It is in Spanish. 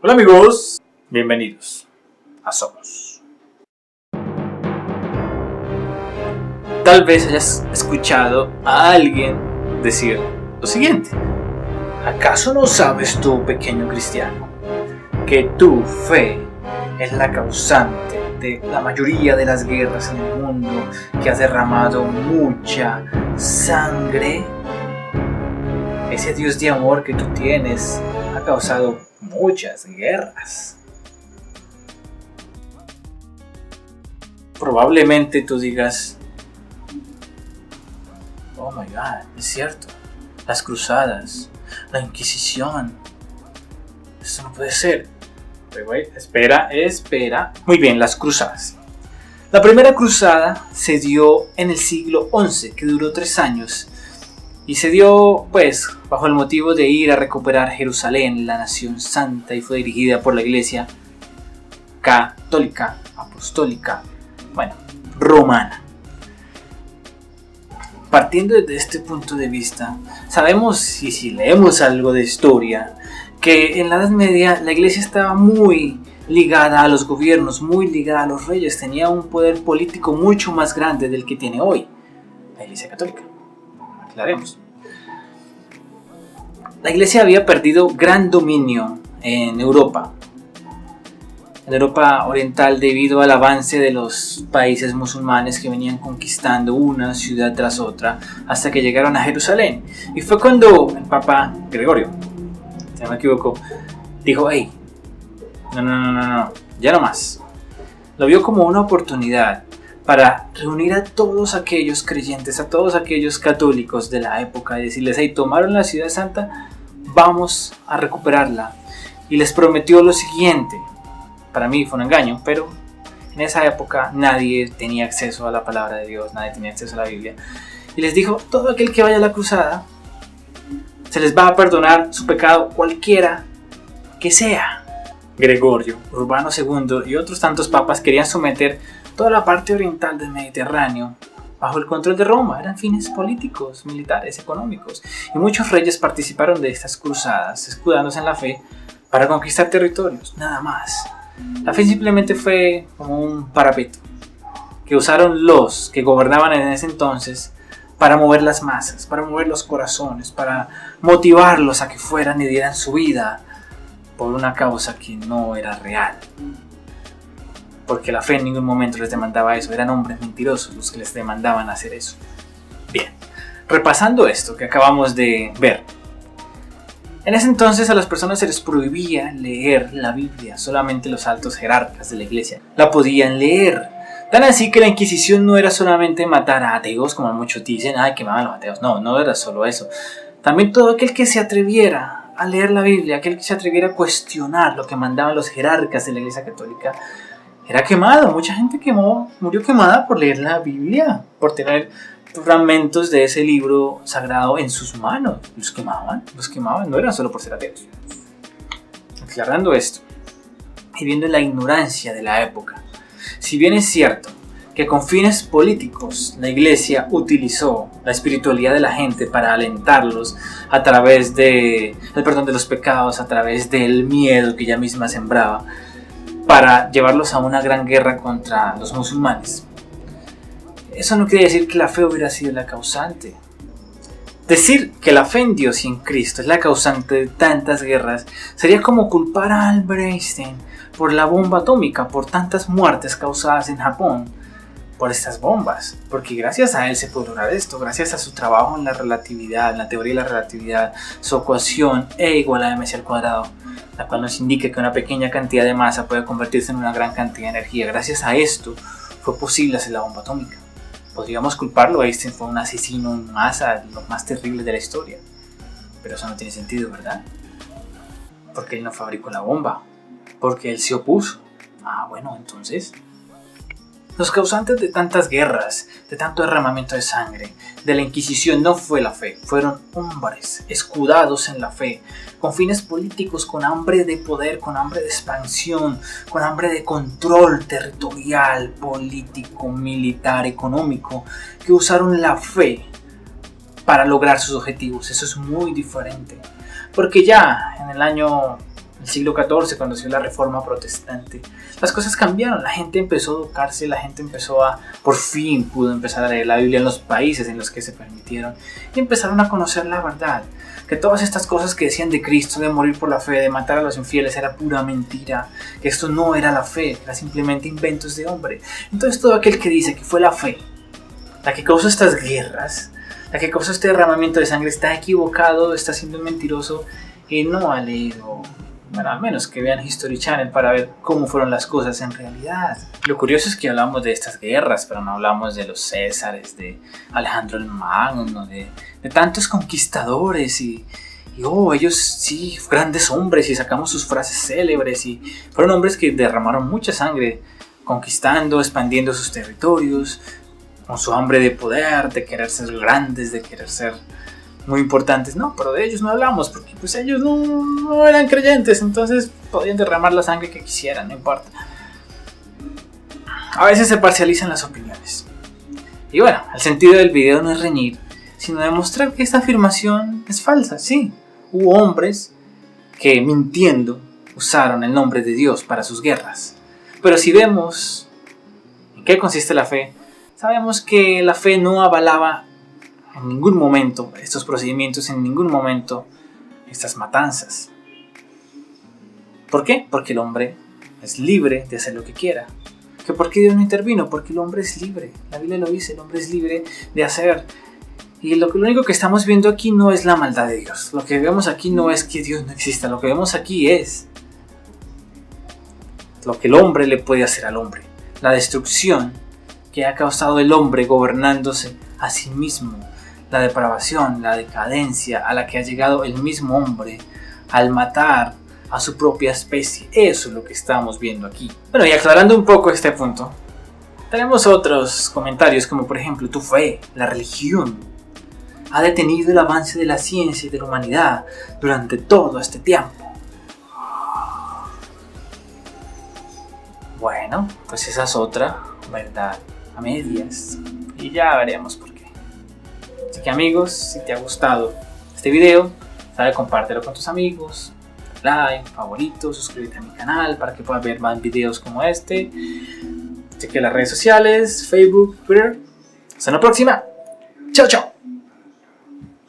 Hola amigos, bienvenidos a Somos. Tal vez hayas escuchado a alguien decir lo siguiente: ¿acaso no sabes tú, pequeño cristiano, que tu fe es la causante de la mayoría de las guerras en el mundo, que has derramado mucha sangre? Ese Dios de amor que tú tienes ha causado muchas guerras. Probablemente tú digas: oh my God, es cierto, las cruzadas, la Inquisición, eso no puede ser. Espera. Muy bien, las cruzadas. La primera cruzada se dio en el siglo XI, que duró 3 años. Y se dio, pues, bajo el motivo de ir a recuperar Jerusalén, la nación santa, y fue dirigida por la iglesia católica, apostólica, romana. Partiendo desde este punto de vista, sabemos, y si leemos algo de historia, que en la Edad Media la iglesia estaba muy ligada a los gobiernos, muy ligada a los reyes, tenía un poder político mucho más grande del que tiene hoy la iglesia católica. Aclaremos. La iglesia había perdido gran dominio en Europa oriental, debido al avance de los países musulmanes que venían conquistando una ciudad tras otra hasta que llegaron a Jerusalén. Y fue cuando el Papa Gregorio, si no me equivoco, dijo: hey, no, ya no más. Lo vio como una oportunidad para reunir a todos aquellos creyentes, a todos aquellos católicos de la época, y decirles: hey, tomaron la ciudad santa, vamos a recuperarla. Y les prometió lo siguiente. Para mí fue un engaño, pero en esa época nadie tenía acceso a la palabra de Dios, nadie tenía acceso a la Biblia. Y les dijo: todo aquel que vaya a la cruzada, se les va a perdonar su pecado, cualquiera que sea. Gregorio, Urbano II y otros tantos papas querían someter toda la parte oriental del Mediterráneo bajo el control de Roma. Eran fines políticos, militares, económicos. Y muchos reyes participaron de estas cruzadas, escudándose en la fe para conquistar territorios, nada más. La fe simplemente fue como un parapeto que usaron los que gobernaban en ese entonces para mover las masas, para mover los corazones, para motivarlos a que fueran y dieran su vida por una causa que no era real. Porque la fe en ningún momento les demandaba eso, eran hombres mentirosos los que les demandaban hacer eso. Bien, repasando esto que acabamos de ver. En ese entonces a las personas se les prohibía leer la Biblia, solamente los altos jerarcas de la iglesia la podían leer. Tan así que la Inquisición no era solamente matar a ateos, como muchos dicen: ay, quemaban los ateos. No era solo eso. También todo aquel que se atreviera a leer la Biblia, aquel que se atreviera a cuestionar lo que mandaban los jerarcas de la iglesia católica, era quemado. Mucha gente murió quemada por leer la Biblia, por tener fragmentos de ese libro sagrado en sus manos. Los quemaban, no eran solo por ser ateos. Aclarando esto y viendo la ignorancia de la época, si bien es cierto que con fines políticos la iglesia utilizó la espiritualidad de la gente para alentarlos a través del perdón de los pecados, a través del miedo que ella misma sembraba, para llevarlos a una gran guerra contra los musulmanes, eso no quiere decir que la fe hubiera sido la causante. Decir que la fe en Dios y en Cristo es la causante de tantas guerras sería como culpar a Albert Einstein por la bomba atómica, por tantas muertes causadas en Japón por estas bombas, porque gracias a él se pudo lograr esto, gracias a su trabajo en la relatividad, en la teoría de la relatividad, su ecuación E igual a mc al cuadrado, la cual nos indica que una pequeña cantidad de masa puede convertirse en una gran cantidad de energía. Gracias a esto fue posible hacer la bomba atómica. Podríamos culparlo: Einstein fue un asesino en masa, lo más terrible de la historia, pero eso no tiene sentido, ¿verdad? Porque él no fabricó la bomba, porque él se opuso. Entonces los causantes de tantas guerras, de tanto derramamiento de sangre, de la Inquisición, no fue la fe, fueron hombres escudados en la fe, con fines políticos, con hambre de poder, con hambre de expansión, con hambre de control territorial, político, militar, económico, que usaron la fe para lograr sus objetivos. Eso es muy diferente, porque ya en el año el siglo XIV, cuando se dio la Reforma Protestante, las cosas cambiaron, la gente empezó a educarse, la gente por fin pudo empezar a leer la Biblia en los países en los que se permitieron y empezaron a conocer la verdad, que todas estas cosas que decían de Cristo, de morir por la fe, de matar a los infieles, era pura mentira, que esto no era la fe, era simplemente inventos de hombre. Entonces todo aquel que dice que fue la fe la que causó estas guerras, la que causó este derramamiento de sangre, está equivocado, está siendo un mentiroso y no ha leído, bueno, al menos que vean History Channel para ver cómo fueron las cosas en realidad. Lo curioso es que hablamos de estas guerras, pero no hablamos de los Césares, de Alejandro el Magno, de tantos conquistadores y ellos sí, grandes hombres, y sacamos sus frases célebres, y fueron hombres que derramaron mucha sangre conquistando, expandiendo sus territorios, con su hambre de poder, de querer ser grandes, de querer ser muy importantes. No, pero de ellos no hablamos, porque pues ellos no eran creyentes, entonces podían derramar la sangre que quisieran, no importa. A veces se parcializan las opiniones. Y bueno, el sentido del video no es reñir, sino demostrar que esta afirmación es falsa. Sí, hubo hombres que mintiendo usaron el nombre de Dios para sus guerras. Pero si vemos en qué consiste la fe, sabemos que la fe no avalaba en ningún momento estos procedimientos, en ningún momento estas matanzas. ¿Por qué? Porque el hombre es libre de hacer lo que quiera. ¿Que por qué Dios no intervino? Porque el hombre es libre. La Biblia lo dice, el hombre es libre de hacer. Y lo único que estamos viendo aquí no es la maldad de Dios. Lo que vemos aquí no es que Dios no exista. Lo que vemos aquí es lo que el hombre le puede hacer al hombre. La destrucción que ha causado el hombre gobernándose a sí mismo. La depravación, la decadencia a la que ha llegado el mismo hombre al matar a su propia especie. Eso es lo que estamos viendo aquí. Bueno, y aclarando un poco este punto, tenemos otros comentarios como por ejemplo: tu fe, la religión, ha detenido el avance de la ciencia y de la humanidad durante todo este tiempo. Bueno, pues esa es otra verdad a medias y ya veremos por qué. Así que amigos, si te ha gustado este video, dale, compártelo con tus amigos, like, favorito, suscríbete a mi canal para que puedas ver más videos como este. Cheque las redes sociales, Facebook, Twitter. Hasta la próxima. Chao, chao.